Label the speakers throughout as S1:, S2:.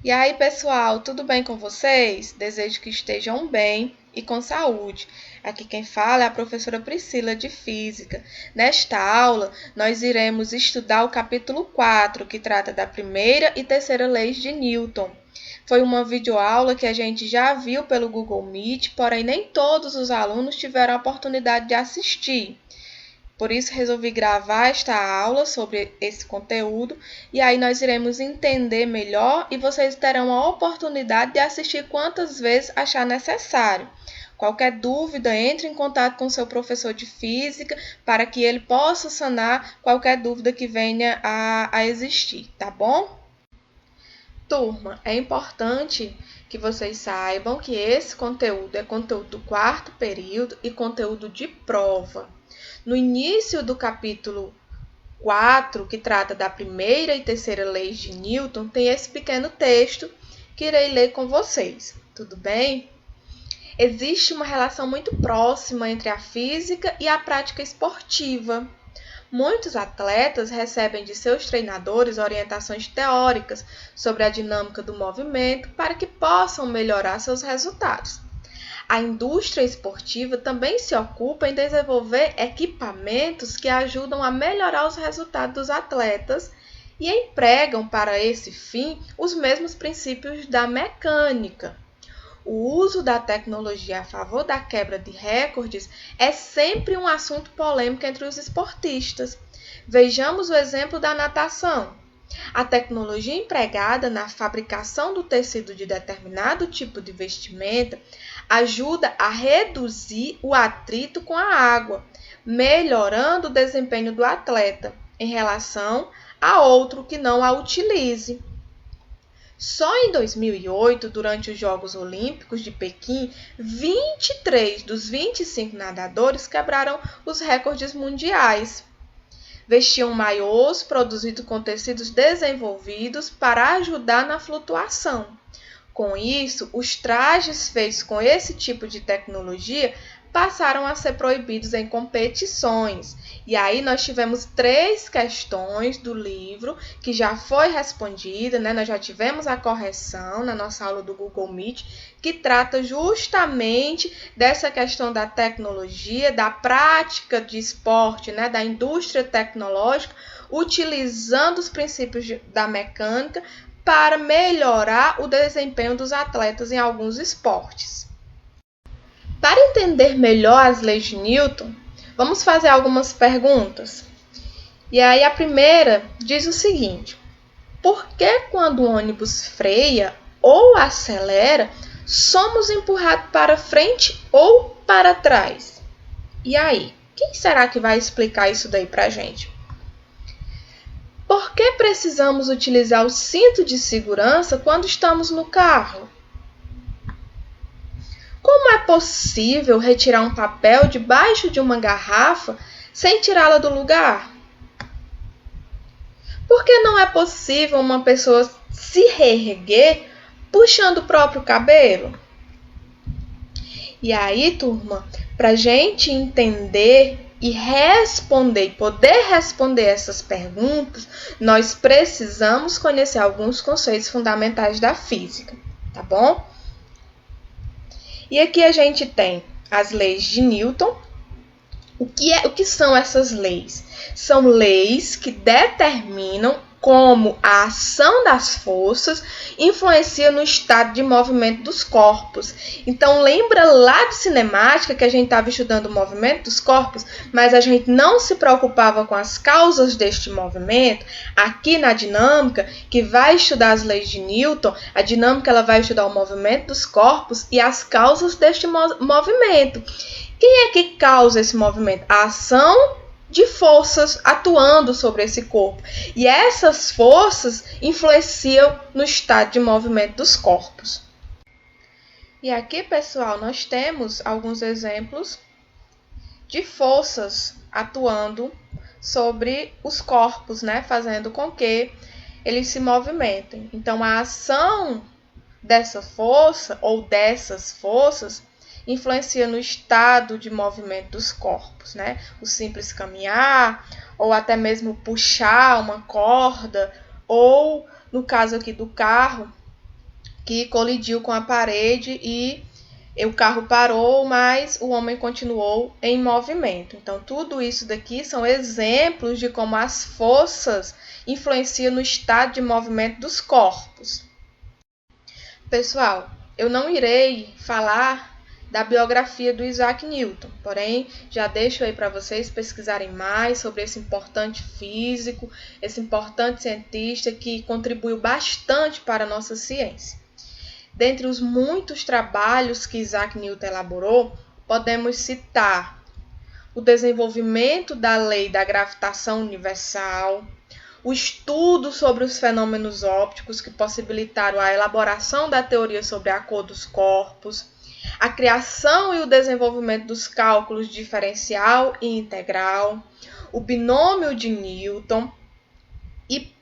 S1: E aí, pessoal, tudo bem com vocês? Desejo que estejam bem e com saúde. Aqui quem fala é a professora Priscila, de Física. Nesta aula, nós iremos estudar o capítulo 4, que trata da primeira e terceira leis de Newton. Foi uma videoaula que a gente já viu pelo Google Meet, porém nem todos os alunos tiveram a oportunidade de assistir. Por isso, resolvi gravar esta aula sobre esse conteúdo e aí nós iremos entender melhor e vocês terão a oportunidade de assistir quantas vezes achar necessário. Qualquer dúvida, entre em contato com seu professor de física para que ele possa sanar qualquer dúvida que venha a existir, tá bom? Turma, é importante que vocês saibam que esse conteúdo é conteúdo do quarto período e conteúdo de prova. No início do capítulo 4, que trata da primeira e terceira leis de Newton, tem esse pequeno texto que irei ler com vocês, tudo bem? Existe uma relação muito próxima entre a física e a prática esportiva. Muitos atletas recebem de seus treinadores orientações teóricas sobre a dinâmica do movimento para que possam melhorar seus resultados. A indústria esportiva também se ocupa em desenvolver equipamentos que ajudam a melhorar os resultados dos atletas e empregam para esse fim os mesmos princípios da mecânica. O uso da tecnologia a favor da quebra de recordes é sempre um assunto polêmico entre os esportistas. Vejamos o exemplo da natação. A tecnologia empregada na fabricação do tecido de determinado tipo de vestimenta ajuda a reduzir o atrito com a água, melhorando o desempenho do atleta em relação a outro que não a utilize. Só em 2008, durante os Jogos Olímpicos de Pequim, 23 dos 25 nadadores quebraram os recordes mundiais. Vestiam maiôs produzidos com tecidos desenvolvidos para ajudar na flutuação. Com isso, os trajes feitos com esse tipo de tecnologia passaram a ser proibidos em competições. E aí nós tivemos 3 questões do livro que já foi respondida, né? Nós já tivemos a correção na nossa aula do Google Meet, que trata justamente dessa questão da tecnologia, da prática de esporte, né? Da indústria tecnológica, utilizando os princípios da mecânica para melhorar o desempenho dos atletas em alguns esportes. Para entender melhor as leis de Newton, vamos fazer algumas perguntas. E aí a primeira diz o seguinte: por que quando o ônibus freia ou acelera, somos empurrados para frente ou para trás? E aí, quem será que vai explicar isso daí para a gente? Por que precisamos utilizar o cinto de segurança quando estamos no carro? Como é possível retirar um papel debaixo de uma garrafa sem tirá-la do lugar? Por que não é possível uma pessoa se reerguer puxando o próprio cabelo? E aí, turma, para a gente entender e poder responder essas perguntas, nós precisamos conhecer alguns conceitos fundamentais da física, tá bom? E aqui a gente tem as leis de Newton. O que são essas leis? São leis que determinam como a ação das forças influencia no estado de movimento dos corpos. Então, lembra lá de cinemática que a gente estava estudando o movimento dos corpos, mas a gente não se preocupava com as causas deste movimento? Aqui na dinâmica, que vai estudar as leis de Newton, a dinâmica ela vai estudar o movimento dos corpos e as causas deste movimento. Quem é que causa esse movimento? A ação de forças atuando sobre esse corpo. E essas forças influenciam no estado de movimento dos corpos. E aqui, pessoal, nós temos alguns exemplos de forças atuando sobre os corpos, né? Fazendo com que eles se movimentem. Então, a ação dessa força ou dessas forças influencia no estado de movimento dos corpos, né? O simples caminhar, ou até mesmo puxar uma corda, ou, no caso aqui do carro, que colidiu com a parede e o carro parou, mas o homem continuou em movimento. Então, tudo isso daqui são exemplos de como as forças influenciam no estado de movimento dos corpos. Pessoal, eu não irei falar da biografia do Isaac Newton, porém, já deixo aí para vocês pesquisarem mais sobre esse importante físico, esse importante cientista que contribuiu bastante para a nossa ciência. Dentre os muitos trabalhos que Isaac Newton elaborou, podemos citar o desenvolvimento da lei da gravitação universal, o estudo sobre os fenômenos ópticos que possibilitaram a elaboração da teoria sobre a cor dos corpos, a criação e o desenvolvimento dos cálculos diferencial e integral, o binômio de Newton e,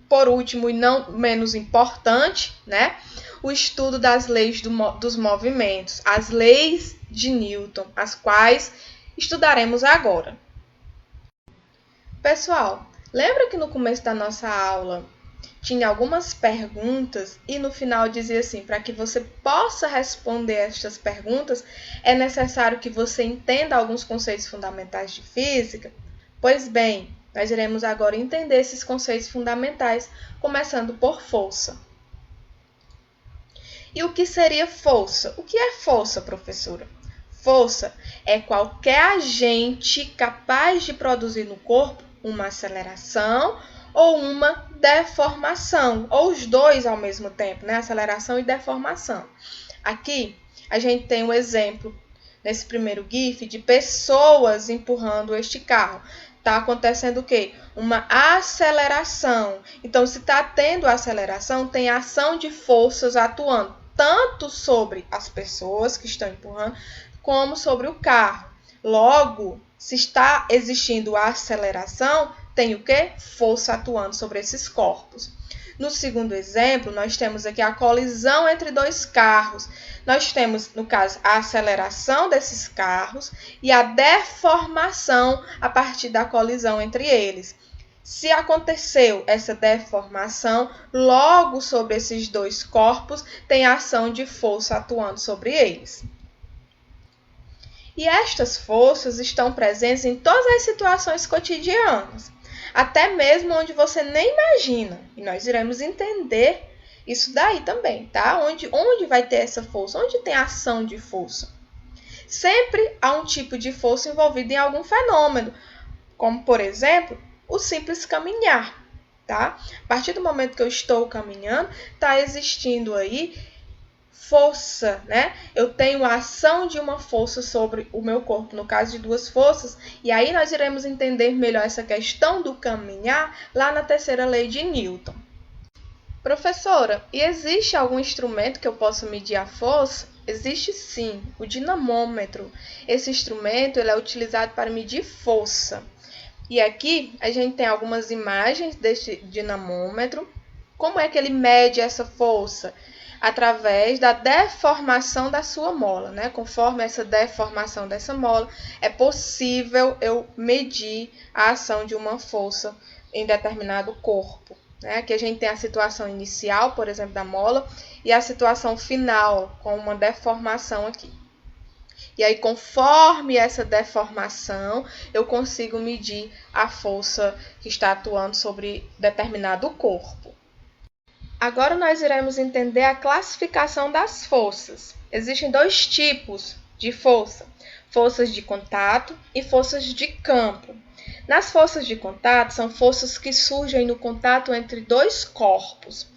S1: por último e não menos importante, o estudo das leis dos movimentos, as leis de Newton, as quais estudaremos agora. Pessoal, lembra que no começo da nossa aula tinha algumas perguntas e no final dizia assim, para que você possa responder estas perguntas, é necessário que você entenda alguns conceitos fundamentais de física? Pois bem, nós iremos agora entender esses conceitos fundamentais, começando por força. E o que seria força? O que é força, professora? Força é qualquer agente capaz de produzir no corpo uma aceleração ou uma deformação, ou os dois ao mesmo tempo, aceleração e deformação. Aqui a gente tem um exemplo, nesse primeiro GIF, de pessoas empurrando este carro. Está acontecendo o quê? Uma aceleração. Então, se está tendo aceleração, tem ação de forças atuando, tanto sobre as pessoas que estão empurrando, como sobre o carro. Logo, se está existindo a aceleração, tem o quê? Força atuando sobre esses corpos. No segundo exemplo, nós temos aqui a colisão entre dois carros. Nós temos, no caso, a aceleração desses carros e a deformação a partir da colisão entre eles. Se aconteceu essa deformação, logo sobre esses dois corpos, tem a ação de força atuando sobre eles. E estas forças estão presentes em todas as situações cotidianas, até mesmo onde você nem imagina. E nós iremos entender isso daí também, tá? Onde vai ter essa força? Onde tem ação de força? Sempre há um tipo de força envolvida em algum fenômeno, como, por exemplo, o simples caminhar, tá? A partir do momento que eu estou caminhando, está existindo aí força, Eu tenho a ação de uma força sobre o meu corpo, no caso de duas forças, e aí nós iremos entender melhor essa questão do caminhar lá na terceira lei de Newton. Professora, e existe algum instrumento que eu possa medir a força? Existe sim, o dinamômetro. Esse instrumento ele é utilizado para medir força. E aqui a gente tem algumas imagens deste dinamômetro. Como é que ele mede essa força? Através da deformação da sua mola, Conforme essa deformação dessa mola, é possível eu medir a ação de uma força em determinado corpo. Aqui a gente tem a situação inicial, por exemplo, da mola, e a situação final, com uma deformação aqui. E aí, conforme essa deformação, eu consigo medir a força que está atuando sobre determinado corpo. Agora nós iremos entender a classificação das forças. Existem dois tipos de força: forças de contato e forças de campo. Nas forças de contato, são forças que surgem no contato entre dois corpos.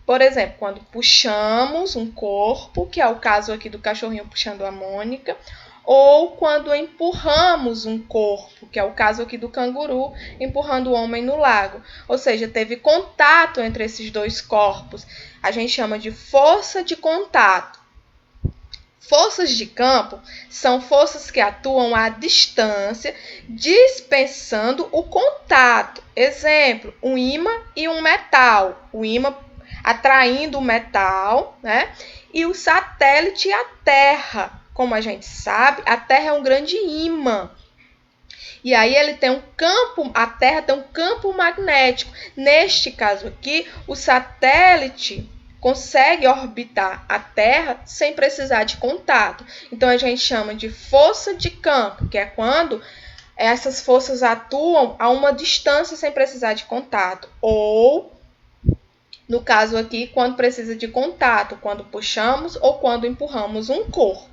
S1: Por exemplo, quando puxamos um corpo, que é o caso aqui do cachorrinho puxando a Mônica, ou quando empurramos um corpo, que é o caso aqui do canguru empurrando o homem no lago. Ou seja, teve contato entre esses dois corpos. A gente chama de força de contato. Forças de campo são forças que atuam à distância, dispensando o contato. Exemplo, um ímã e um metal. O ímã atraindo o metal, E o satélite e a Terra. Como a gente sabe, a Terra é um grande ímã. E aí ele tem a Terra tem um campo magnético. Neste caso aqui, o satélite consegue orbitar a Terra sem precisar de contato. Então, a gente chama de força de campo, que é quando essas forças atuam a uma distância sem precisar de contato. Ou, no caso aqui, quando precisa de contato, quando puxamos ou quando empurramos um corpo.